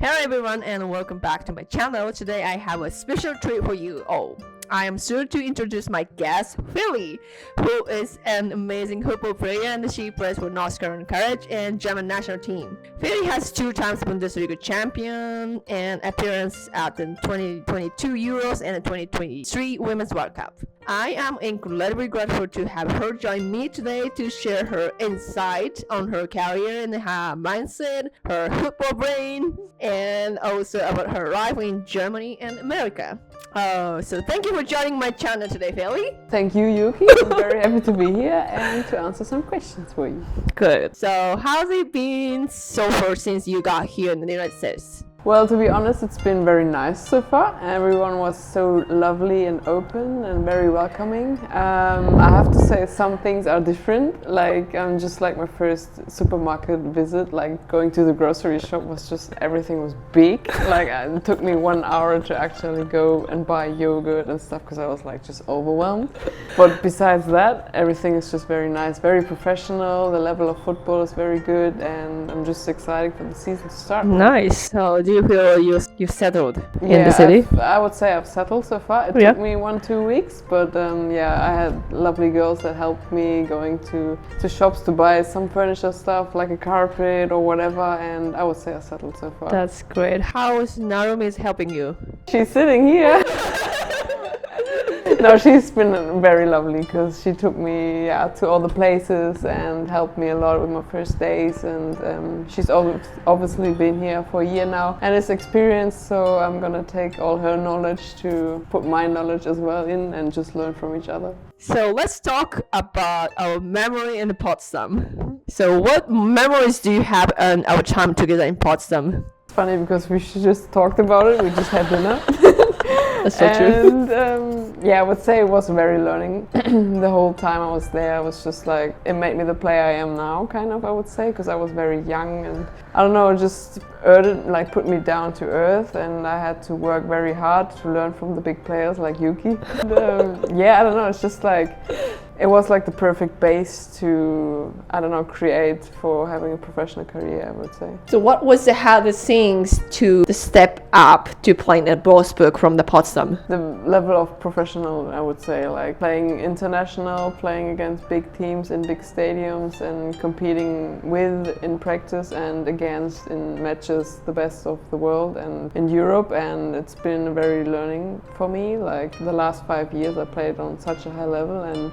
Hello everyone and welcome back to my channel. Today I have a special treat for you all. I am thrilled to introduce my guest, Feli, who is an amazing football player and she plays for North Carolina Courage and German national team. Feli has 2 times Bundesliga champion and appearance at the 2022 Euros and the 2023 Women's World Cup. I am incredibly grateful to have her join me today to share her insight on her career and her mindset, her football brain, and also about her life in Germany and America. So thank you for joining my channel today, Feli. Thank you, Yuki. I'm very happy to be here and to answer some questions for you. Good. So how's it been so far since you got here in the United States? Well, to be honest, it's been very nice so far. Everyone was so lovely and open and very welcoming. I have to say some things are different. Like just like my first supermarket visit, like going to the grocery shop was just everything was big. Like it took me 1 hour to actually go and buy yogurt and stuff because I was like just overwhelmed. But besides that, everything is just very nice, very professional. The level of football is very good, and I'm just excited for the season to start. Nice. So do you feel you settled in the city? I would say I've settled so far. It took me 1-2 weeks, but I had lovely girls that helped me going to shops to buy some furniture stuff like a carpet or whatever, and I would say I settled so far. That's great. How is Narumi helping you? She's sitting here. No, she's been very lovely because she took me to all the places and helped me a lot with my first days, and she's obviously been here for a year now and is experienced, so I'm gonna take all her knowledge to put my knowledge as well in and just learn from each other. So let's talk about our memory in Potsdam. So what memories do you have on our time together in Potsdam? It's funny because we just talked about it, we just had dinner. That's so true. And I would say it was very learning. The whole time I was there, I was just like, it made me the player I am now, kind of, I would say, because I was very young and I don't know, just put me down to earth, and I had to work very hard to learn from the big players like Yuki. And, I don't know, it's just like, it was like the perfect base to, I don't know, create for having a professional career, I would say. So what was the hardest things to step up to playing at Wolfsburg from the Potsdam? The level of professional, I would say, like playing international, playing against big teams in big stadiums and competing with in practice and against in matches the best of the world and in Europe, and it's been very learning for me. Like the last 5 years I played on such a high level, and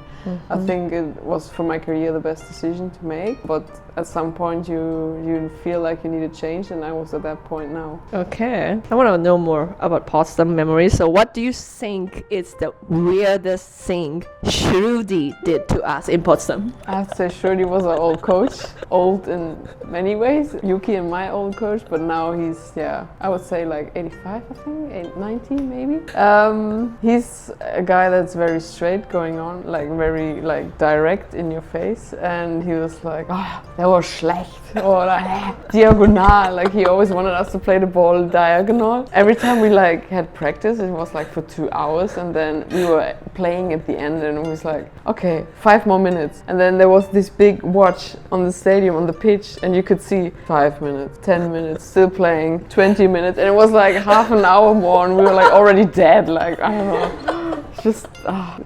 I think it was for my career the best decision to make, but at some point you feel like you need a change, and I was at that point now. Okay, I want to know more about Potsdam memories. So what do you think is the weirdest thing Schrödi did to us in Potsdam? I have to say Schrödi was our old coach, old in many ways, Yuki and my old coach, but now he's, I would say like 85, I think, 90 maybe. He's a guy that's very straight going on, like very like direct in your face, and he was like, that was schlecht, or like, diagonal, like he always wanted us to play the ball diagonal. Every time we like had practice, it was like for 2 hours, and then we were playing at the end, and it was like, okay, 5 more minutes, and then there was this big watch on the stadium, on the pitch, and you could see 5 minutes, 10 minutes, still playing, 20 minutes, and it was like half an hour more, and we were like already dead, like, I don't know. Just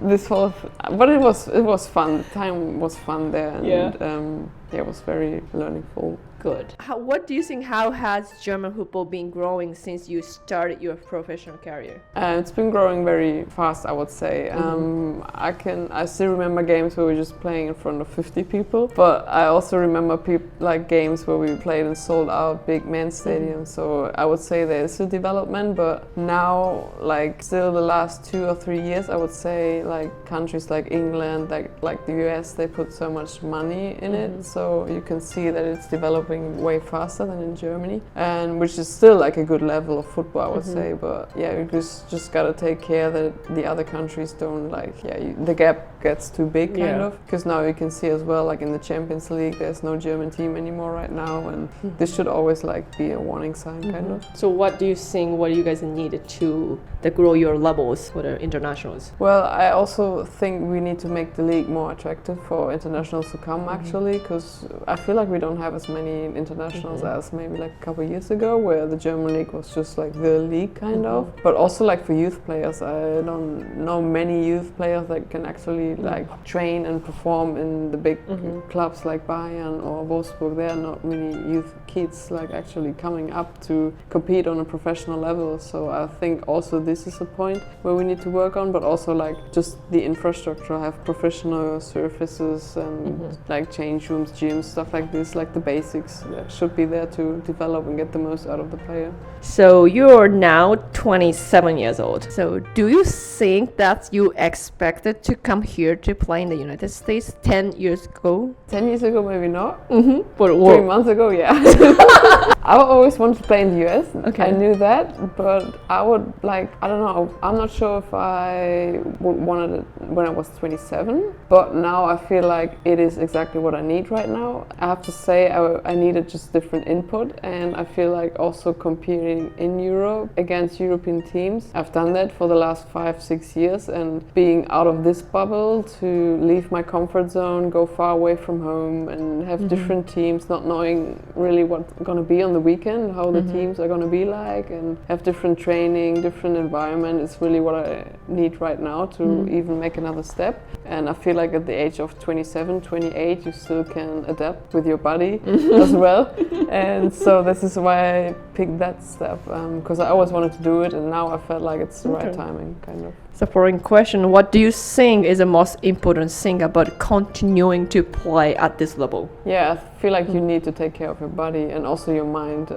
this whole, but it was fun. The time was fun there, and it was very learningful. Good. What do you think? How has German football been growing since you started your professional career? It's been growing very fast, I would say. I still remember games where we were just playing in front of 50 people, but I also remember games where we played in sold out big men's stadiums. So I would say there is a development, but now, like still the last 2 or 3 years, I would say like countries like England, like the US, they put so much money in it, so you can see that it's developing way faster than in Germany, and which is still like a good level of football, I would say, but you just gotta take care that the other countries don't the gap gets too big, kind of, because now you can see as well, like in the Champions League, there's no German team anymore right now, and this should always like be a warning sign, kind of. So what do you think, what you guys needed to grow your levels for the internationals? Well, I also think we need to make the league more attractive for internationals to come, actually, because I feel like we don't have as many many internationals as maybe like a couple of years ago, where the German league was just like the league kind of. But also like for youth players, I don't know many youth players that can actually like train and perform in the big clubs like Bayern or Wolfsburg. There are not many youth kids like actually coming up to compete on a professional level. So I think also this is a point where we need to work on, but also like just the infrastructure, have professional surfaces and like change rooms, gyms, stuff like this, like the basics that should be there to develop and get the most out of the player. So you're now 27 years old. So do you think that you expected to come here to play in the United States 10 years ago? 10 years ago, maybe not. But 3 months ago, yeah. I always wanted to play in the US. Okay. I knew that, but I would like, I don't know, I'm not sure if I would wanted it when I was 27, but now I feel like it is exactly what I need right now. I have to say I needed just different input, and I feel like also competing in Europe against European teams. I've done that for the last 5-6 years, and being out of this bubble to leave my comfort zone, go far away from home and have different teams, not knowing really what's going to be on the weekend, how the teams are going to be like, and have different training, different environment is really what I need right now to even make another step. And I feel like at the age of 27, 28, you still can adapt with your body as well. And so this is why I picked that step, because I always wanted to do it, and now I felt like it's the right timing, kind of. So following question, what do you think is the most important thing about continuing to play at this level? Yeah, I feel like you need to take care of your body and also your mind.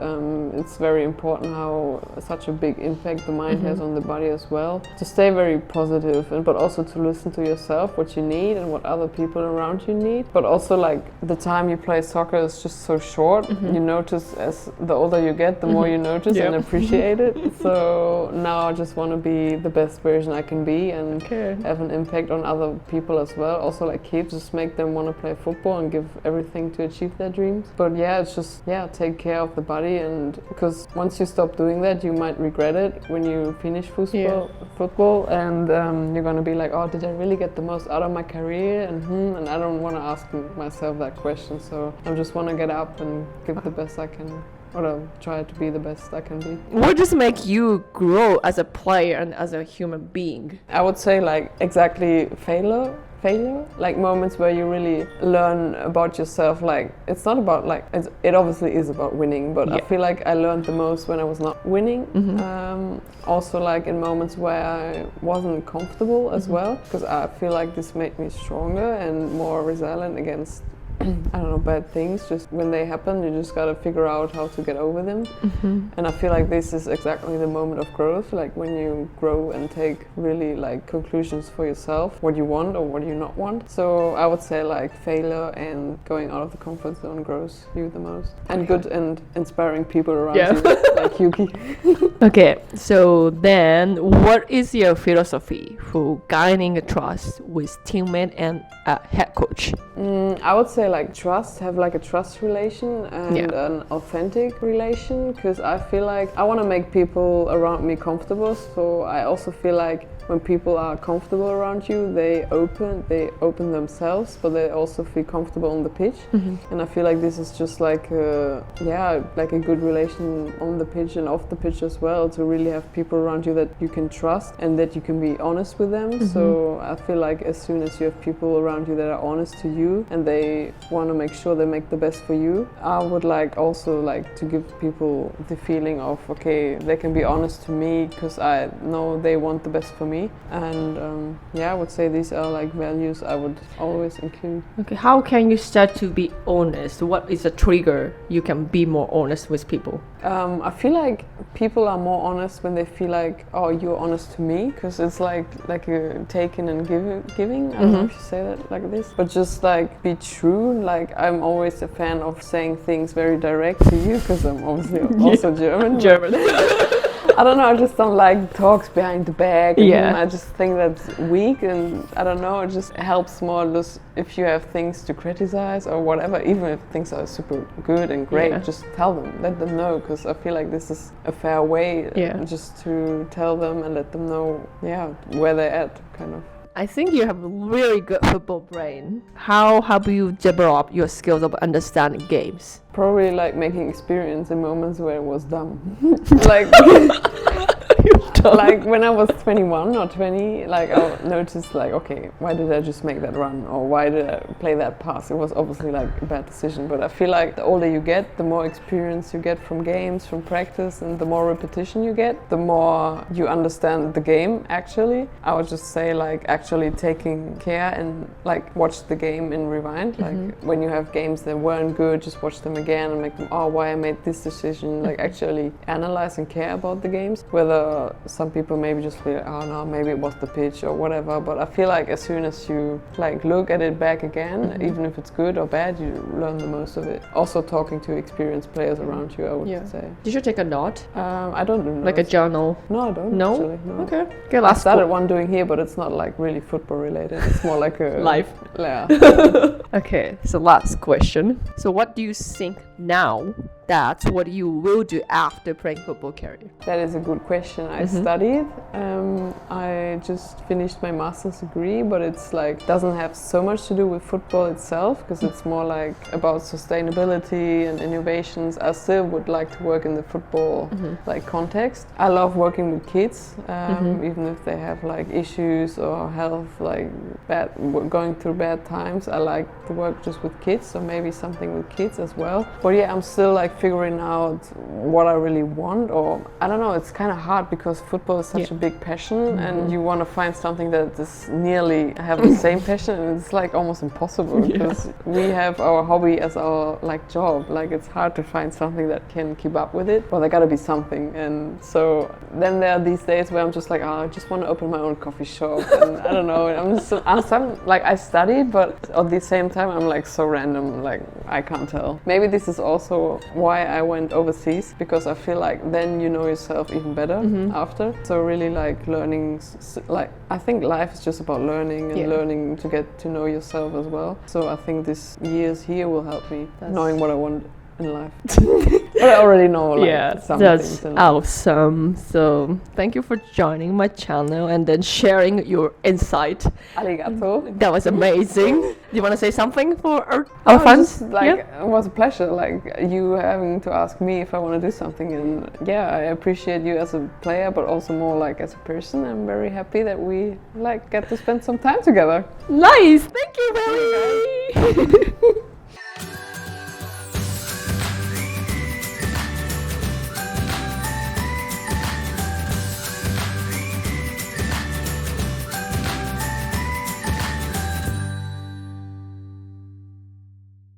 It's very important how such a big impact the mind has on the body as well. To stay very positive, but also to listen to yourself, what you need and what other people around you need. But also like the time you play soccer is just so short. You notice as the older you get, the more you notice and appreciate it. So now I just want to be the best version I can be and have an impact on other people as well. Also like kids, just make them want to play football and give everything to achieve their dreams. But yeah, it's just take care of the body, and because once you stop doing that, you might regret it when you finish football, and you're gonna be like, oh, did I really get the most out of my career? And I don't want to ask myself that question. So I just want to get up and give the best I can, or try to be the best I can be. What does make you grow as a player and as a human being? I would say like exactly failure, like moments where you really learn about yourself. Like it's not about like, it obviously is about winning, but I feel like I learned the most when I was not winning. Also like in moments where I wasn't comfortable as well, because I feel like this made me stronger and more resilient against I don't know, bad things. Just when they happen, you just gotta figure out how to get over them. And I feel like this is exactly the moment of growth, like when you grow and take really like conclusions for yourself, what you want or what you not want. So I would say like failure and going out of the comfort zone grows you the most. And good and inspiring people around you, like Yuki. Okay, so then what is your philosophy for gaining a trust with teammate and a head coach? I would say like trust, have like a trust relation and an authentic relation, because I feel like I want to make people around me comfortable. So I also feel like when people are comfortable around you, they open themselves, but they also feel comfortable on the pitch. And I feel like this is just like like a good relation on the pitch and off the pitch as well, to really have people around you that you can trust and that you can be honest with them. So I feel like as soon as you have people around you that are honest to you and they want to make sure they make the best for you, I would like also like to give people the feeling of, okay, they can be honest to me because I know they want the best for me. And I would say these are like values I would always include. Okay, how can you start to be honest? What is a trigger you can be more honest with people? I feel like people are more honest when they feel like, oh, you're honest to me, because it's like a taking and giving. I don't know if you say that like this, but just like be true. Like I'm always a fan of saying things very direct to you, because I'm obviously also German. I don't know, I just don't like talks behind the back. I just think that's weak, and I don't know, it just helps more just if you have things to criticize or whatever, even if things are super good and great, just tell them, let them know, because I feel like this is a fair way just to tell them and let them know, where they're at, kind of. I think you have a really good football brain. How have you developed your skills of understanding games? Probably like making experience in moments where it was dumb. Like like when I was 21 or 20, like I noticed like, okay, why did I just make that run, or why did I play that pass? It was obviously like a bad decision, but I feel like the older you get, the more experience you get from games, from practice, and the more repetition you get, the more you understand the game actually. I would just say like actually taking care and like watch the game in rewind. Like when you have games that weren't good, just watch them again and make them, oh, why I made this decision. Like actually analyze and care about the games. Whether some people maybe just feel, oh no, maybe it was the pitch or whatever, but I feel like as soon as you like look at it back again, even if it's good or bad, you learn the most of it. Also talking to experienced players around you, I would say. Did you take a note? I don't do notes. Like a journal? No, I don't. No? Actually, no. Okay. Okay, I started one doing here, but it's not like really football related. It's more like a life. Yeah. Okay, so last question. So what do you think now that's what you will do after playing football career? That is a good question. I studied. I just finished my master's degree, but it's like doesn't have so much to do with football itself, because it's more like about sustainability and innovations. I still would like to work in the football like context. I love working with kids, even if they have like issues or health, like going through bad times. I like to work just with kids, so maybe something with kids as well. But yeah, I'm still like figuring out what I really want, or I don't know, it's kind of hard because football is such a big passion and you want to find something that is nearly have the same passion, and it's like almost impossible because we have our hobby as our like job. Like it's hard to find something that can keep up with it, but there gotta be something. And so then there are these days where I'm just like, oh, I just want to open my own coffee shop, and I don't know, I'm like I studied, but at the same time I'm like so random, like I can't tell. Maybe this is also why I went overseas, because I feel like then you know yourself even better after. So really like learning, like I think life is just about learning and learning to get to know yourself as well. So I think this years here will help me knowing what I want in life. But I already know like some that's things. Awesome. So thank you for joining my channel and then sharing your insight. Arigato. That was amazing. Do you want to say something for our fans? It was a pleasure, like you having to ask me if I want to do something, and I appreciate you as a player, but also more like as a person. I'm very happy that we like get to spend some time together. Nice. Thank you, Billy.